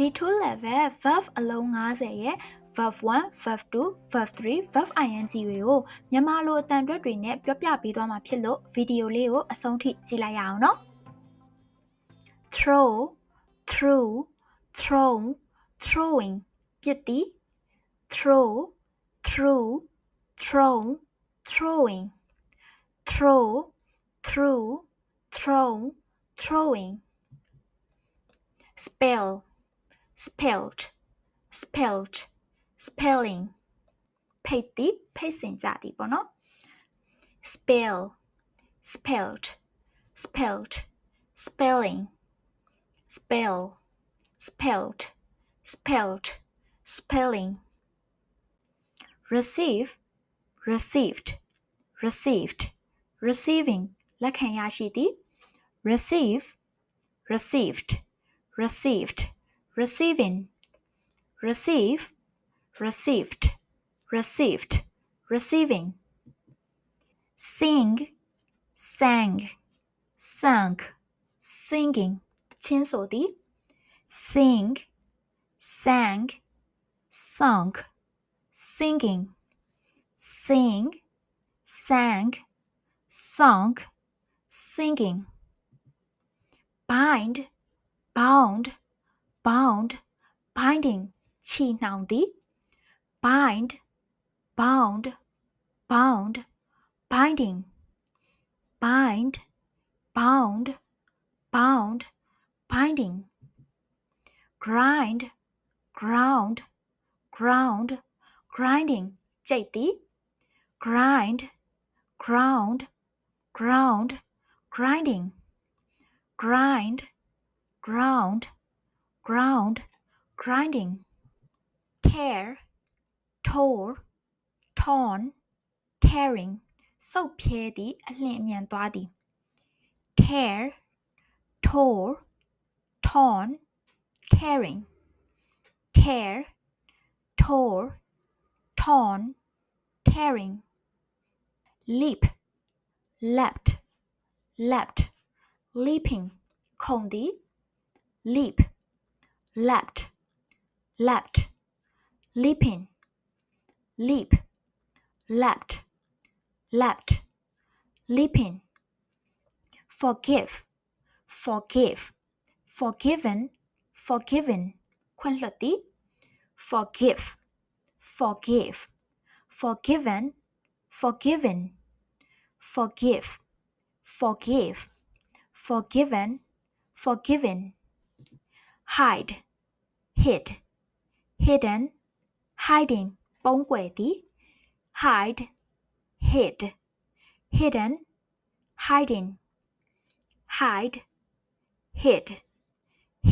A2 level verb အလုံး90ရဲ့ verb 1, verb 2, verb 3, verb ing တွေကိုမြန်မာလိုအတန်အတွက်တွေနဲ့ပြောပြပေးသွားမှာဖြစ်လို့ဗီဒီယိုလေးကိုအဆုံးထိကြည့်လိုက်ရအောင်နော် throw, through, throw, throwing ပြစ်သည် throw, through, throw, throwing throw, through, throw, throwing spell, spelt, spelt, spelling ဖိတ်သည်ဖိတ်စင်ကြသည်ပေါ့နော် spell, spelt, spelt, spelling spell, spelt, spelt, spelling receive, received, received, receiving လက်ခံရရှိသည် receive, received, received, receiving receive, received, received, receiving sing, sang, sung, singing ချင်းဆိုသည် sing, sang, sung, singing sing, sang, sung, singing bind, bound, bound, binding ချီနှောင်သည် bind, bound, bound, binding bind, bound, bound, binding grind, ground, ground, grinding ကြိတ်သည် grind, ground, ground, grinding grind, ground, ground, grinding tear, tore, torn, tearing ဆုတ်ဖြဲသည်အလျင်အမြန်သွားသည် tear, tore, torn, tearing tear, tore, torn, tearing leap, leapt, leapt, leaping ခုန်သည် leap, leapt, leapt, leaping leap, leapt, leapt, leaping forgive, forgive, forgiven, forgiven ခွင့်လွှတ်သည် forgive, forgive, forgiven, forgiven forgive, forgive, forgiven, forgiven hide, hid, hidden, hiding ပုန်းကွယ်သည် hide, hid, hidden, hiding hide, hid,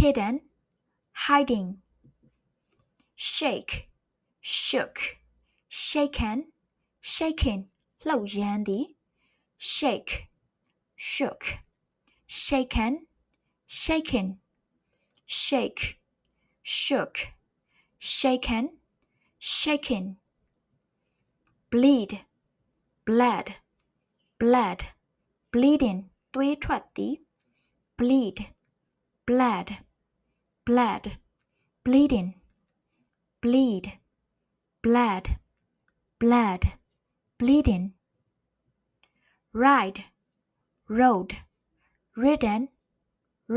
hidden, hiding shake, shook, shaken, shaking လှုပ်ရမ်းသည် shake, shook, shaken, shaking shake, shook, shaken, shaking bleed, bled, bled, bleeding သွေးထွက်သည် bleed, bled, bled, bleeding bleed, bled, bled, bleeding ride, rode, ridden,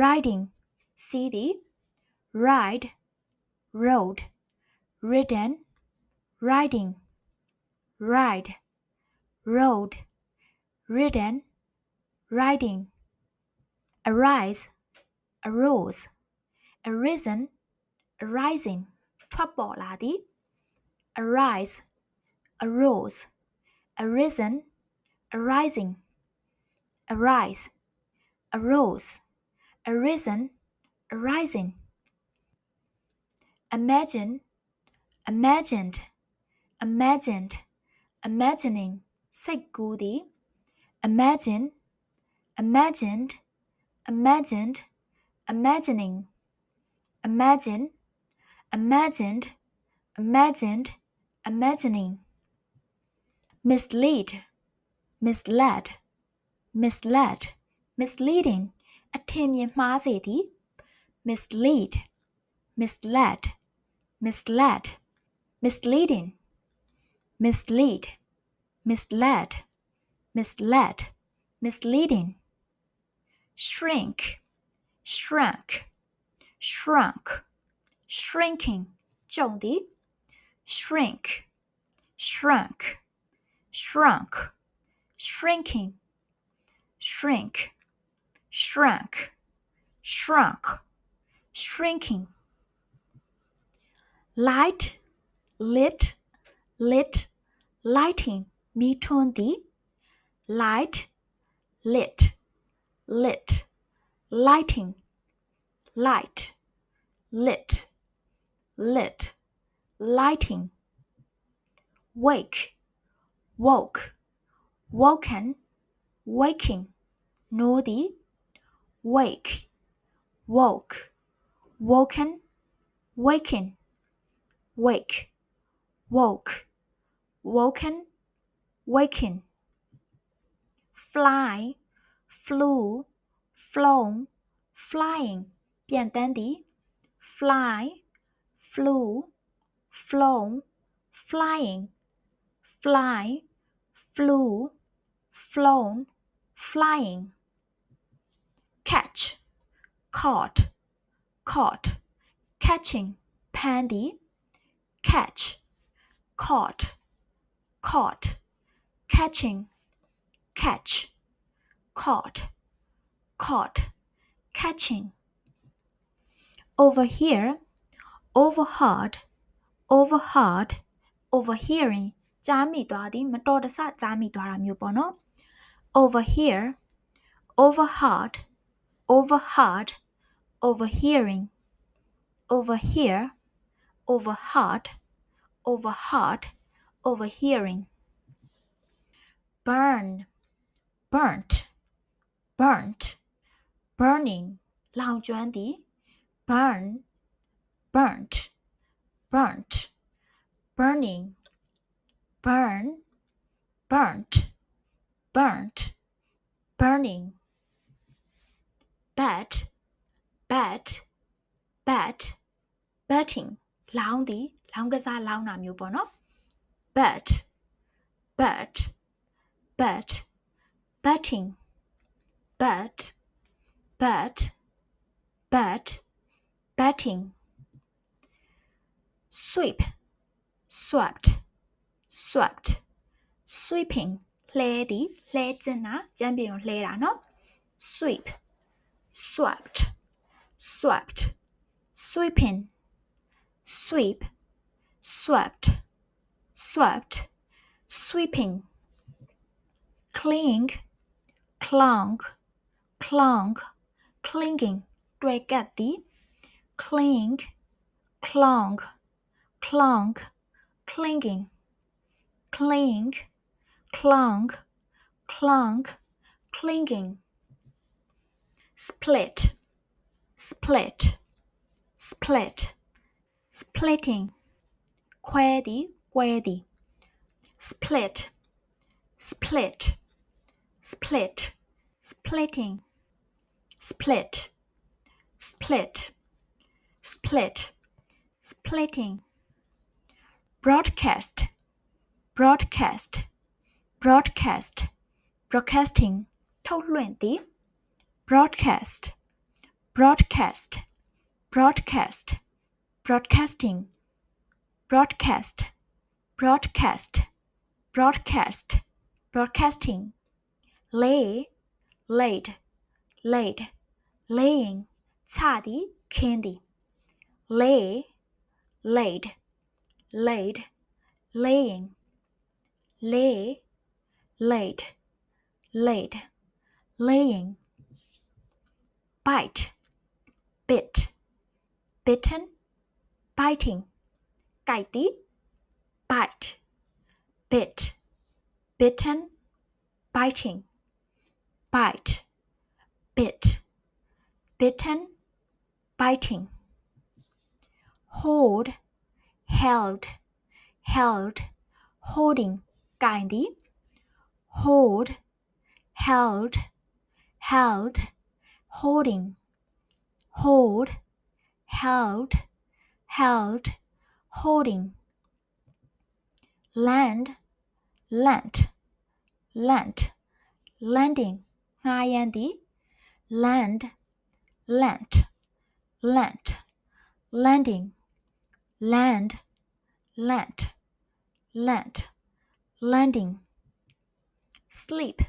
riding စီးသည် ride, rode, ridden, riding ride, rode, ridden, riding arise, arose, arisen, arising ထွက်ပေါ်လာသည် arise, arose, arisen, arising arise, arose, arisen, arising imagine, imagined, imagined, imagining စိတ်ကူးသည် imagine, imagined, imagined, imagining imagine, imagined, imagined, imagining mislead, misled, misled, misleading အထင်မြင်မှားစေသည် mislead, misled, misled, misleading, mislead, misled, misled, misleading, shrink, shrunk, shrunk, shrinking 重啲 shrink, shrunk, shrunk, shrinking, shrink, shrunk, shrunk, shrinking, light, lit, lit, lighting မီးထွန်းသည် light, lit, lit, lighting, light, lit, lit, lighting, wake, woke, woken, waking နိုးသည် wake, woke, woken, waking, wake, woke, woken, waking, fly, flew, flown, flying ပြန်တန်းသည် fly, flew, flown, flying, fly, flew, flown, flying, catch, caught, caught, catching ဖမ်းသည် catch, caught, caught, catching, catch, caught, caught, catching, overhear, overheard, overheard, overhearing ကြားမိသွားသည်မတော်တဆကြားမိသွားတာမျိုးပေါ့နော် overhear, overheard, overheard, overhearing, overhear, overheard, overheard, overhearing, burn, burnt, burnt, burning လောင်ကျွမ်းသည် burn, burnt, burnt, burning, burn, burnt, burnt, burning, bat, bat, bat, batting လောင်းသည်လောင်းကစားလောင်းတာမျိုးပေါ့နော် bat, bat, bat, batting, bat, bat, bat, batting, sweep, swept, swept, sweeping လှဲသည်လှဲကျင်တာကျမ်းပြင်ကိုလှဲတာနော် sweep, swept, swept, sweeping, sweep, swept, swept, sweeping, cling, clung, clung, clinging တွေ့ကပ်သည် cling, clung, clung, clinging, cling, clung, clung, clinging, split, split, split, splitting ခွဲသည်ကွဲသည် split, split, split, splitting, split, split, split, splitting, broadcast, broadcast, broadcast, broadcasting ထုတ်လွှင့်သည် broadcast, broadcast, broadcast, broadcasting, broadcast, broadcast, broadcast, broadcasting, lay, laid, laid, laying ချသည်ခင်းသည် lay, laid, laid, laying, lay, laid, laid, laying, bite, bit, bitten, biting ကိုက်သည် bite, bit, bitten, biting, bite, bit, bitten, biting, hold, held, held, holding ကိုင်သည် hold, held, held, holding, hold, held, held, holding. Land, lent, lent, lending. ငှားရမ်းသည် land, lent, lent, lending. Land, lent, lent, lending. Sleep,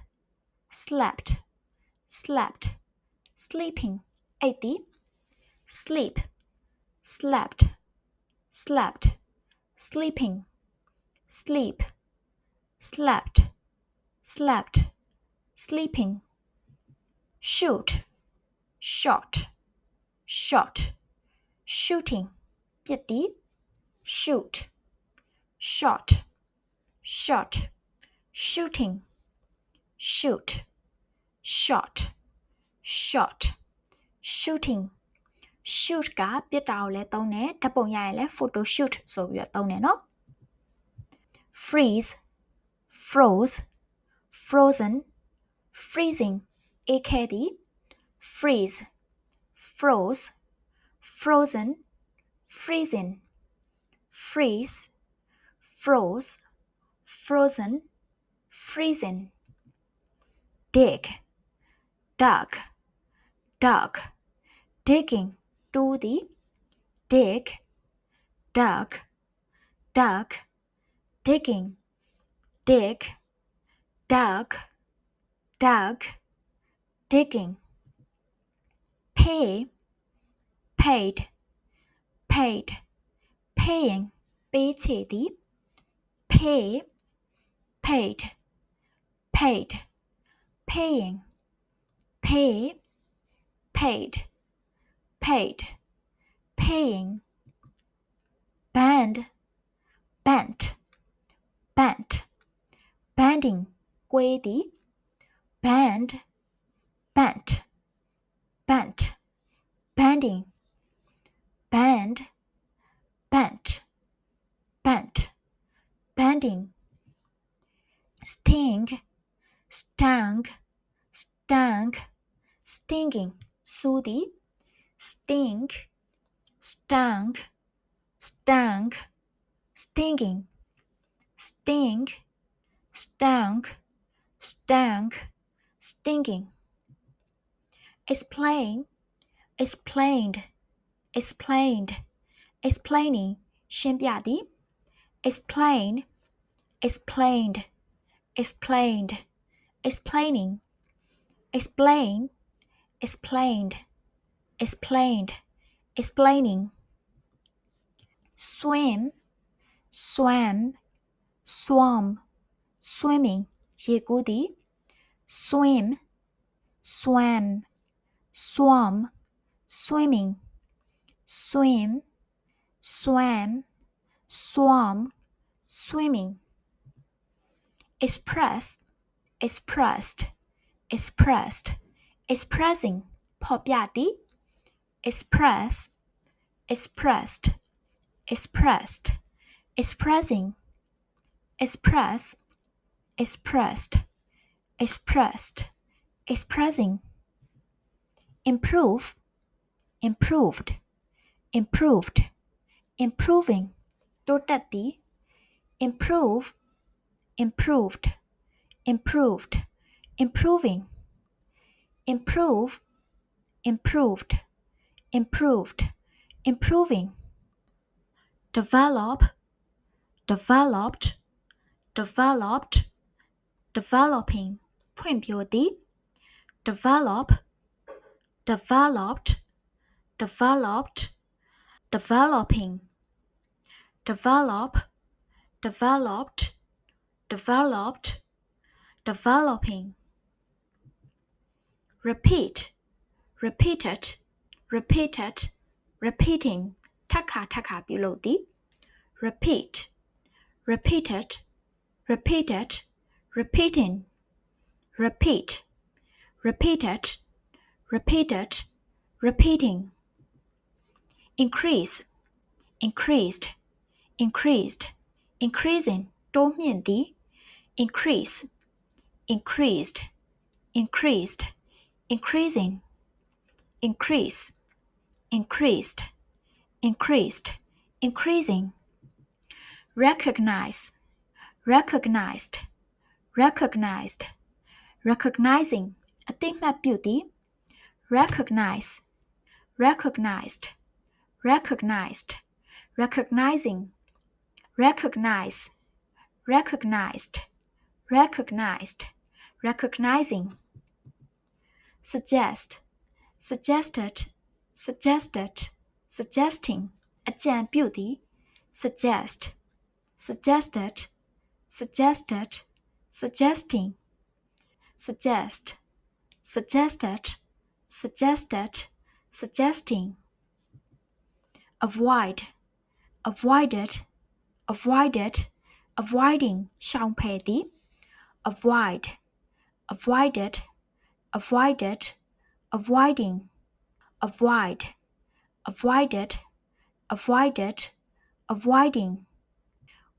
slept, slept, sleeping. အိပ်သည် sleep, slept, slept, sleeping. Sleep, slept, slept, sleeping. Shoot, shot, shot, shooting. ပစ်သည် shoot, shot, shot, shooting. Shoot, shot, shot, shooting. Shoot ကပစ်တာကိုလည်းသုံးတယ်ဓာတ်ပုံရရင်လည်း photo shoot ဆိုပြီးတော့သုံးတယ်နော် Freeze, froze, frozen, freezing. အေးခဲသည် freeze, froze, frozen, freezing. Freeze, froze, frozen, freezing. Dig, dug, dug, digging. Do the dig, dug, dug, digging. Dig, dug, dug, digging. Pay, paid, paid, paying. ပေးချေသည် pay, paid, paid, paying. Pay, paid, paid, paying. Band, bent, bent, bending. ကွေးသည် band, bent, bent, bending. Band, bent, bent, bending. Sting, stung, stung, stinging. ဆူသည် sting, stung, stung, stinging. Sting, stung, stung, stinging. Explain, explained, explained, explaining. ရှင်းပြသည် explain, explained, explained, explaining. Explain, explained, explained, explaining. Swim, swam, swam, swimming. ရေကူးသည် swim, swam, swam, swimming. Swim, swam, swam, swimming. Express, expressed, expressed, expressing. ဖော်ပြသည် express, expressed, expressed, expressing. Express, expressed, expressed, expressing. Improve, improved, improved, improving. တိုးတက်သည် improve, improved, improved, improving. Improve, improved, improved, improving. Develop, developed, developed, developing. ဖွံ့ဖြိုးသည် develop, developed, developed, developing. Develop, developed, developed, developing. Repeat, repeated, repeated, repeating. ထပ်ခါထပ်ခါပြုလုပ်သည် repeat, repeated, repeated, repeating. Repeat, repeated, repeated, repeating. Increase, increased, increased, increasing. တိုးမြင့်သည် increase, increased, increased, increasing. Increase, increased, increased, increasing recognize recognized recognized recognizing အသိမှတ်ပြုသည် recognize recognized recognized recognizing recognize recognized recognized recognizing suggest suggested suggested suggesting အကြံပြုသည် suggest suggested suggested suggesting suggest suggested suggested suggesting avoid avoided avoided avoiding ရှောင်ဖယ်သည် avoid avoided avoided avoiding avoid avoided avoided avoiding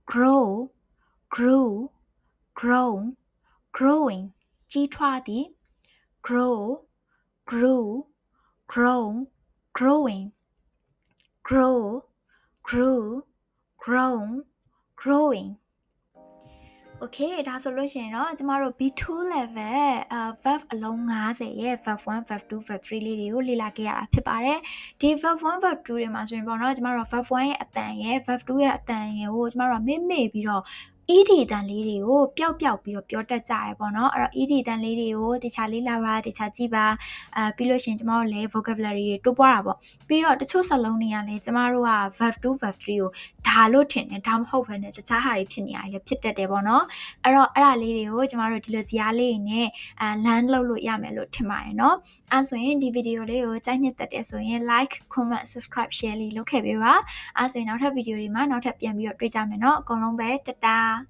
grow grew grown growing ကြီးထွားသည် grow grew grown growing grow grew grown growing Okay ဒါဆိုလို့ရှိရင်တော့ကျမတို့ B2 level verb အလုံး90ရဲ့ verb 1 verb 2 verb 3လေးတွေကိုလေ့လာခဲ့ရတာဖြစ်ပါတယ်ဒီ verb 1 verb 2တွေမှာဆိုရင်ပေါ့နော်ကျမတို့ verb 1ရဲ့အတန်ရဲ့ verb 2ရဲ့အတန်ရဲ့ကိုကျမတို့မေ့ပြီးတော့ ED တန်လေးတွေကိုပျောက်ပြီးတော့ပြောတတ်ကြရပေါ့နော်အဲ့တော့ ED တန်လေးတွေကိုတခြားလေးလာပါတခြားကြည့်ပါပြီးလို့ရှိရင်ကျမတို့လည်း vocabulary တွေတိုးပွားတာပေါ့ပြီးတော့တချို့စလုံးတွေကလည်းကျမတို့က verb 2 verb 3ကိုဒါလို့ထင်တယ်ဒါမဟုတ်ဘဲနဲ့တခြားဟာတွေဖြစ်နေရတယ်ဖြစ်တတ်တယ်ပေါ့နော်အဲ့တော့အဲ့ဒါလေးတွေကိုကျမတို့ဒီလိုဇာတ်လေးတွေနဲ့learn လုပ်လို့ရမယ်လို့ထင်ပါတယ်เนาะအဲ့ဆိုရင်ဒီဗီဒီယိုလေးကိုကြိုက်နှစ်သက်တယ်ဆိုရင် like comment subscribe share လေးလုပ်ခဲ့ပေးပါအဲ့ဆိုရင်နောက်ထပ်ဗီဒီယိုတွေမှာနောက်ထပ်ပြန်ပြီးတော့တွေ့ကြမယ်เนาะအကုန်လုံးပဲတတား